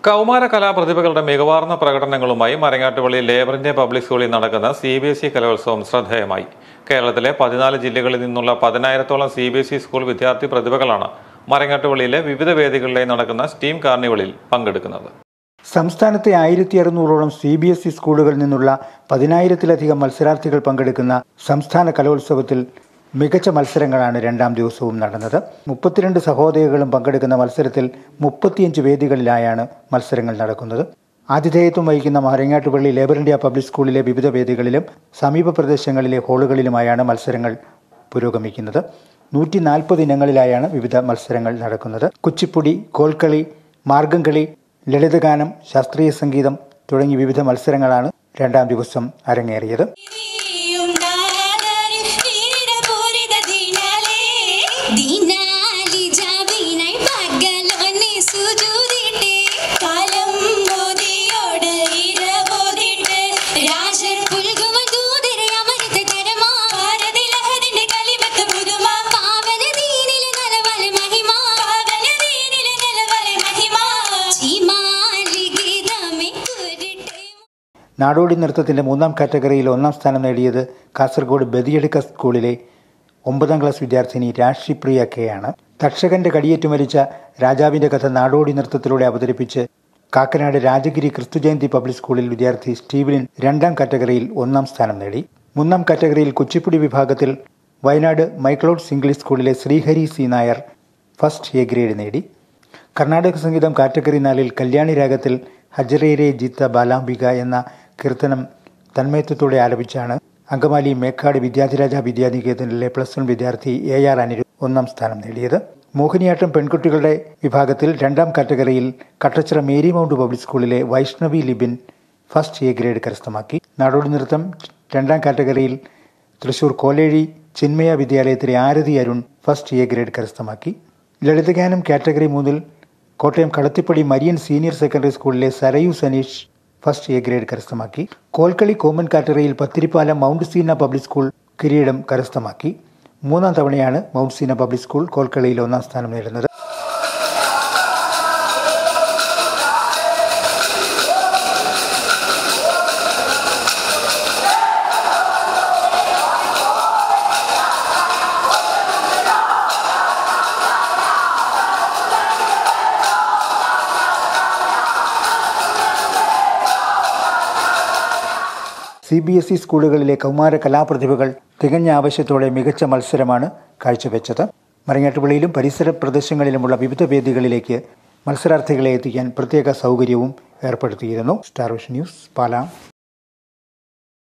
കൗമാര കലാപ്രതിഭകളുടെ മികവാർന്ന പ്രകടനങ്ങളുമായി Marangattupally labour India public സ്കൂളിൽ നടക്കുന്ന CBSE കലോത്സവം ശ്രദ്ധേയമായി. കേരളത്തിലെ 14 ജില്ലകളിൽ നിന്നുള്ള 10,000-ഓളം CBSE സ്കൂൾ വിദ്യാർത്ഥി പ്രതിഭകളാണ് മരങ്ങാട്ടുപള്ളിയിലെ വിവിധ വേദികളിലായി നടക്കുന്ന സ്റ്റീം കാർണിവലിൽ പങ്കെടുക്കുന്നത്. സംസ്ഥാനത്തെ 1600ഓളം CBSE സ്കൂളുകളിൽ നിന്നുള്ള 10,000-ലധികം മത്സരാർത്ഥികൾ പങ്കെടുക്കുന്ന സംസ്ഥാന കലോത്സവത്തിൽ മികച്ച മത്സരങ്ങളാണ് രണ്ടാം ദിവസവും നടന്നത്. 32 സഹോദരികളും പങ്കെടുക്കുന്ന മത്സരത്തിൽ 35 വേദികളിലായാണ് മത്സരങ്ങൾ നടക്കുന്നത്. ആതിഥേയത്വം വഹിക്കുന്ന മരങ്ങാട്ടുപള്ളി ലേബർ ഇന്ത്യ പബ്ലിക് സ്കൂളിലെ വിവിധ വേദികളിലും സമീപ പ്രദേശങ്ങളിലെ ഹാളുകളിലുമായാണ് മത്സരങ്ങൾ പുരോഗമിക്കുന്നത്. 140 ഇനങ്ങളിലായാണ് വിവിധ മത്സരങ്ങൾ നടക്കുന്നത്. കുച്ചിപ്പുടി, കോൽക്കളി, മാർഗംകളി, ലളിതഗാനം, ശാസ്ത്രീയ സംഗീതം തുടങ്ങി വിവിധ മത്സരങ്ങളാണ് രണ്ടാം ദിവസം അരങ്ങേറിയത്. നാടോടി നൃത്തത്തിൻ്റെ 3ാം കാറ്റഗറിയിൽ 1ാം സ്ഥാനം നേടിയത് കാസർഗോഡ് ബദിയടുക്ക സ്കൂളിലെ 9ാം ക്ലാസ് വിദ്യാർത്ഥിനി രാഷ്ട്രീപ്രിയ കെ ആണ്. തക്ഷകന്റെ കടിയേറ്റു മരിച്ച രാജാവിൻ്റെ കഥ നാടോടി നൃത്തത്തിലൂടെ അവതരിപ്പിച്ച് കാക്കനാട് രാജഗിരി ക്രിസ്തുജയന്തി പബ്ലിക് സ്കൂളിൽ വിദ്യാർത്ഥി സ്റ്റീവലിൻ 2ാം കാറ്റഗറിയിൽ 1ാം സ്ഥാനം നേടി. 3ാം കാറ്റഗറിയിൽ കുച്ചിപ്പുടി വിഭാഗത്തിൽ വയനാട് മൈക്ലോഡ്സ് ഇംഗ്ലീഷ് സ്കൂളിലെ Sreehari C Nair first A grade നേടി. കർണാടക സംഗീതം കാറ്റഗറി 4ൽ കല്യാണി രാഗത്തിൽ ഹജറേരെ ജിത്ത ബാലാംബിക എന്ന കീർത്തനം തന്മയത്വത്തോടെ ആലപിച്ചാണ് അങ്കമാലി മേക്കാട് വിദ്യാധിരാജ വിദ്യാനികേതനിലെ +1 വിദ്യാർത്ഥി AR അനിരുദ്ധ് 1ാം സ്ഥാനം നേടിയത്. മോഹിനിയാട്ടം പെൺകുട്ടികളുടെ വിഭാഗത്തിൽ 2ാം കാറ്റഗറിയിൽ കട്ടച്ചിറ മേരി മൗണ്ട് പബ്ലിക് സ്കൂളിലെ Vaishnavi Libin first A grade കരസ്ഥമാക്കി. നാടോടി നൃത്തം 2ാം കാറ്റഗറിയിൽ തൃശൂർ കോലേഴി ചിന്മയ വിദ്യാലയത്തിലെ Aarathi Arun first A grade കരസ്ഥമാക്കി. ലളിതഗാനം കാറ്റഗറി 3ൽ Kottayam Kalathippady Marian senior secondary സ്കൂളിലെ Sarayu Saneesh first A grade കരസ്ഥമാക്കി. കോൽക്കളി കോമൺ കാറ്റഗറിയിൽ Pathirippalam Mount Seena public school കിരീടം കരസ്ഥമാക്കി. 3ാം തവണയാണ് മൗണ്ട് സീന പബ്ലിക് സ്കൂൾ കോൽക്കളിയിൽ 1ാം സ്ഥാനം നേടുന്നത്. CBSE സ്കൂളുകളിലെ കൗമാര കലാപ്രതിഭകൾ തികഞ്ഞ ആവശ്യത്തോടെ മികച്ച മത്സരമാണ് കാഴ്ചവെച്ചത്. മരങ്ങാട്ടുപള്ളിയിലും പരിസര പ്രദേശങ്ങളിലുമുള്ള വിവിധ വേദികളിലേക്ക് മത്സരാർത്ഥികളെ എത്തിക്കാൻ പ്രത്യേക സൗകര്യവും ഏർപ്പെടുത്തിയിരുന്നു. Star vision news, Pala.